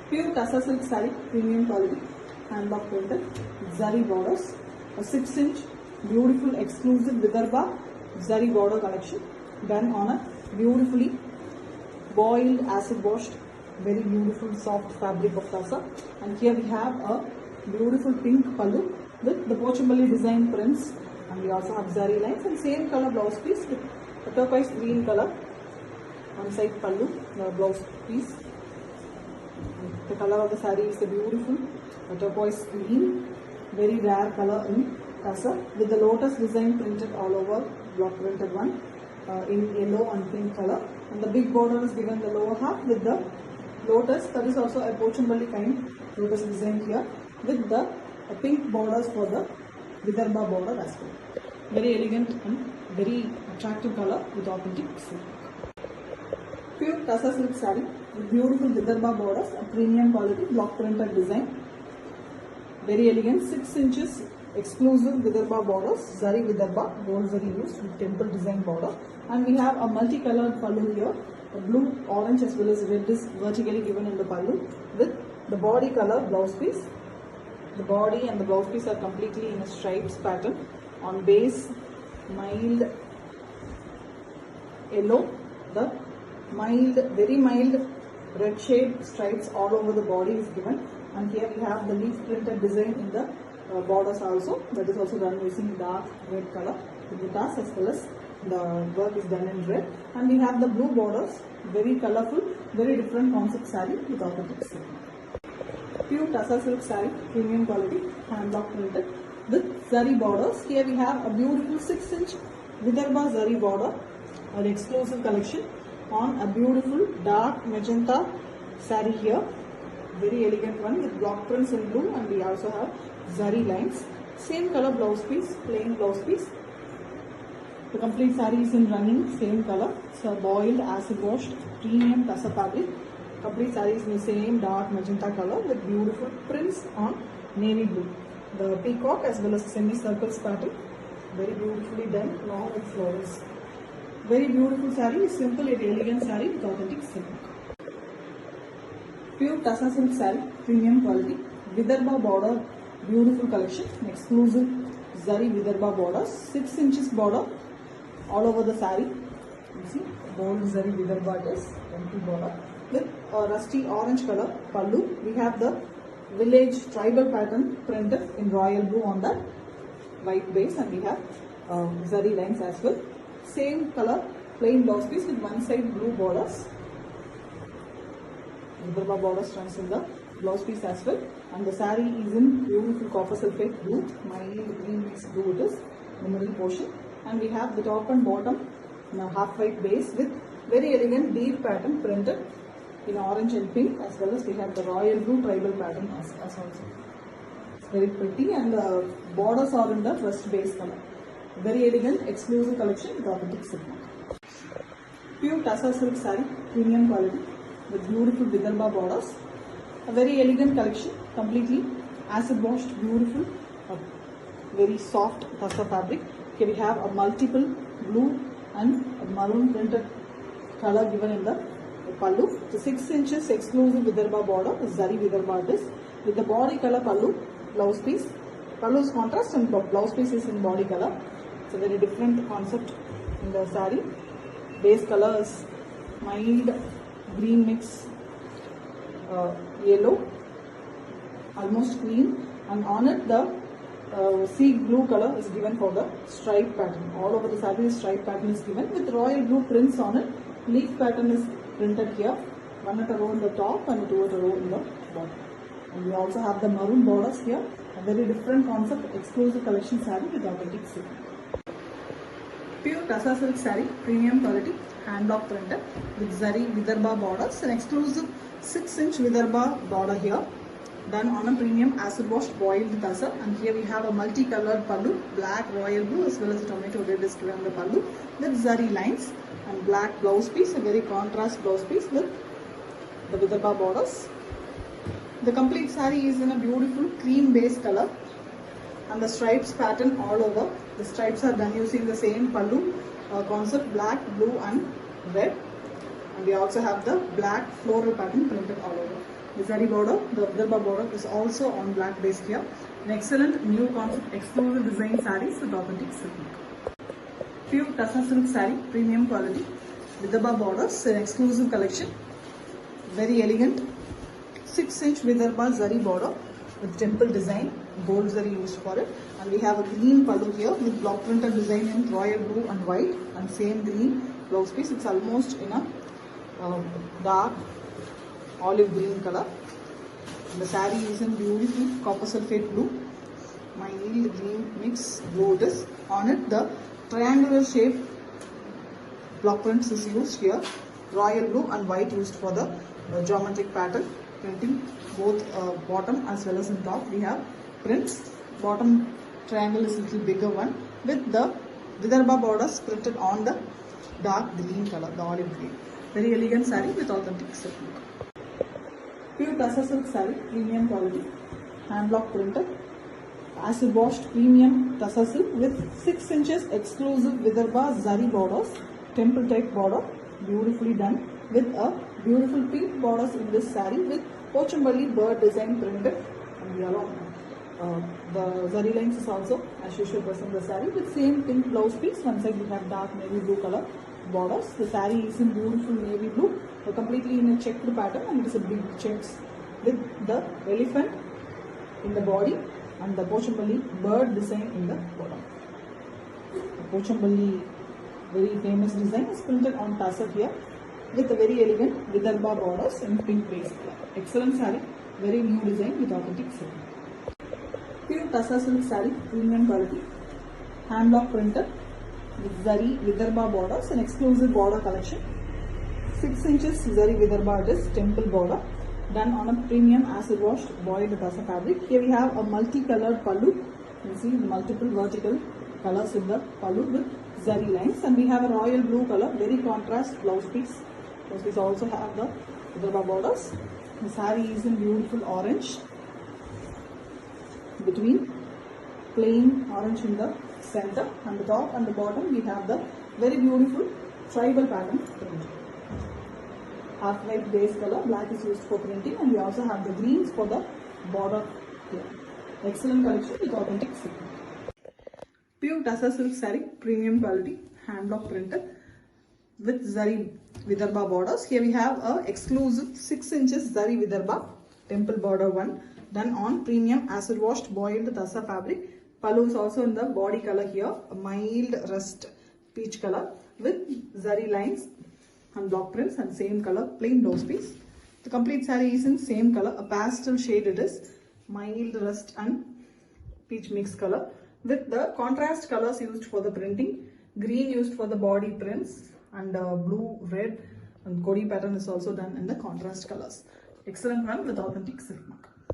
Pure Tassa silk saree, premium quality, hand block printed, zari borders, a 6-inch beautiful exclusive Vidarbha zari border collection done on a beautifully boiled acid washed very beautiful soft fabric of Tassa. And here we have a beautiful pink pallu with the Pochampalli design prints, and we also have zari lines and same color blouse piece with a turquoise green color on side pallu blouse piece. The color of the saree is a beautiful turquoise green, very rare color in Tassa, with the lotus design printed all over, block printed one in yellow and pink color, and the big border is given the lower half with the lotus, that is also a Pochampalli kind lotus design here, with the pink borders for the Vidarbha border as well. Very elegant and very attractive color with authentic silk. Pure Tassa silk saree with beautiful Vidarbha borders, a premium quality block printed design. Very elegant, 6 inches exclusive Vidarbha borders, zari Vidarbha, gold zari used with temple design border. And we have a multicolored pallu here, a blue, orange as well as red is vertically given in the pallu with the body color blouse piece. The body and the blouse piece are completely in a stripes pattern on base mild yellow, the mild, very mild red shade stripes all over the body is given, and here we have the leaf printed design in the borders also, that is also done using dark red color with the tass as well as the work is done in red, and we have the blue borders, very colorful, very different concept saree with authentic silk. Pure Tassa silk saree, premium quality, hand block printed with zari borders. Here we have a beautiful 6-inch Vidarbha zari border, an exclusive collection on a beautiful dark magenta saree here, very elegant one with block prints in blue, and we also have zari lines, same color blouse piece, plain blouse piece. The complete saree is in running same color, so boiled acid washed premium Tassa fabric. Complete saree is in the same dark magenta color with beautiful prints on navy blue. The peacock as well as semicircles pattern, very beautifully done along with flowers. Very beautiful saree, simple yet elegant saree with authentic silk. Pure Tassa silk saree, premium quality, Vidarbha border, beautiful collection, exclusive zari Vidarbha borders, 6 inches border all over the saree. You see, bold zari Vidarbha it is, empty border with a rusty orange color pallu. We have the village tribal pattern printed in royal blue on that white base, and we have zari lines as well. Same color plain blouse piece with one side blue borders. Vidarbha borders runs in the blouse piece as well, and the saree is in beautiful copper sulphate blue, mild green mixed blue it is, the middle portion, and we have the top and bottom in a half white base with very elegant deep pattern printed in orange and pink, as well as we have the royal blue tribal pattern as also. It's very pretty, and the borders are in the rust base color. Very elegant, exclusive collection with authentic silk. Pure Tassa silk saree, premium quality with beautiful Vidarbha borders. A very elegant collection, completely acid washed, beautiful, very soft Tassa fabric. Here we have a multiple blue and a maroon printed color given in the pallu. The 6 inches exclusive Vidarbha border, zari Vidarbha this, with the body color pallu, blouse piece. Pallu is contrast and blouse piece is in body color. It's a very different concept in the saree. Base color is mild green mix yellow, almost green, and on it the sea blue color is given for the stripe pattern. All over the saree stripe pattern is given with royal blue prints on it. Leaf pattern is printed here, one at a row in the top and two at a row in the bottom. And we also have the maroon borders here, a very different concept, exclusive collection saree with authentic silk. Pure Tassa silk saree, premium quality, hand block printed with zari Vidarbha borders, an exclusive 6-inch Vidarbha border here, done on a premium acid washed boiled Tassa. And here we have a multicolored pallu, black, royal blue as well as a tomato red is given the pallu with zari lines, and black blouse piece, a very contrast blouse piece with the Vidarbha borders. The complete saree is in a beautiful cream base color, and the stripes pattern all over. The stripes are done using the same pallu concept, black, blue and red, and we also have the black floral pattern printed all over. the zari border, the Vidarbha border is also on black base here. An excellent new concept exclusive design sarees with authentic silk work. Pure Tassa silk saree, premium quality, Vidarbha borders, an exclusive collection, very elegant. 6-inch Vidarbha zari border with temple design, gold zari used for it, and we have a green pallu here with block printed design in royal blue and white, and same green blouse piece. It's almost in a dark olive green color. The saree is in beautiful copper sulphate blue, mild green mix blue it is. On it the triangular shape block prints is used here, royal blue and white used for the geometric pattern printing, both bottom as well as in top. We have prints. Bottom triangle is a little bigger one with the Vidarbha borders printed on the dark green color, the olive green. Very elegant saree with authentic silk look. Pure Tassa silk saree, premium quality, hand block printed, acid washed premium Tassa silk with 6 inches exclusive Vidarbha zari borders, temple type border, beautifully done with a beautiful pink borders in this saree with Pochambali bird design printed and yellow. The zari lines is also as usual present the saree with same pink blouse piece. One side we have dark navy blue color borders. The saree is in beautiful navy blue, completely in a checked pattern, and it is a big checks with the elephant in the body and the Pochambali bird design in the bottom. The Pochambali very famous design is printed on tassel here with a very elegant Vidarbha borders in pink base color. Excellent saree, very new design with authentic silk. Pure Tassa silk saree, premium quality, hand block printed with zari Vidarbha borders, an exclusive border collection. 6 inches zari Vidarbha it is, temple border, done on a premium acid washed boiled Tassa fabric. Here we have a multicolored pallu. You can see the multiple vertical colors in the pallu with zari lines, and we have a royal blue color, very contrast blouse piece. Blouse piece also have the Vidarbha borders. The saree is in beautiful orange, between plain orange in the center, and the top and the bottom we have the very beautiful tribal pattern print. Half white base color, black is used for printing, and we also have the greens for the border here. Excellent collection with authentic silk. Pure Tassa silk saree, premium quality, hand block printed with zari Vidarbha borders. Here we have a exclusive 6 inches zari Vidarbha temple border one, done on premium acid washed boiled Tassa fabric. Pallu is also in the body color here, a mild rust peach color with zari lines and block prints, and same color plain blouse piece. The complete saree is in same color, a pastel shade it is, mild rust and peach mix color with the contrast colors used for the printing, green used for the body prints, and blue, red and Kodi pattern is also done in the contrast colors. Excellent one with authentic silk mark.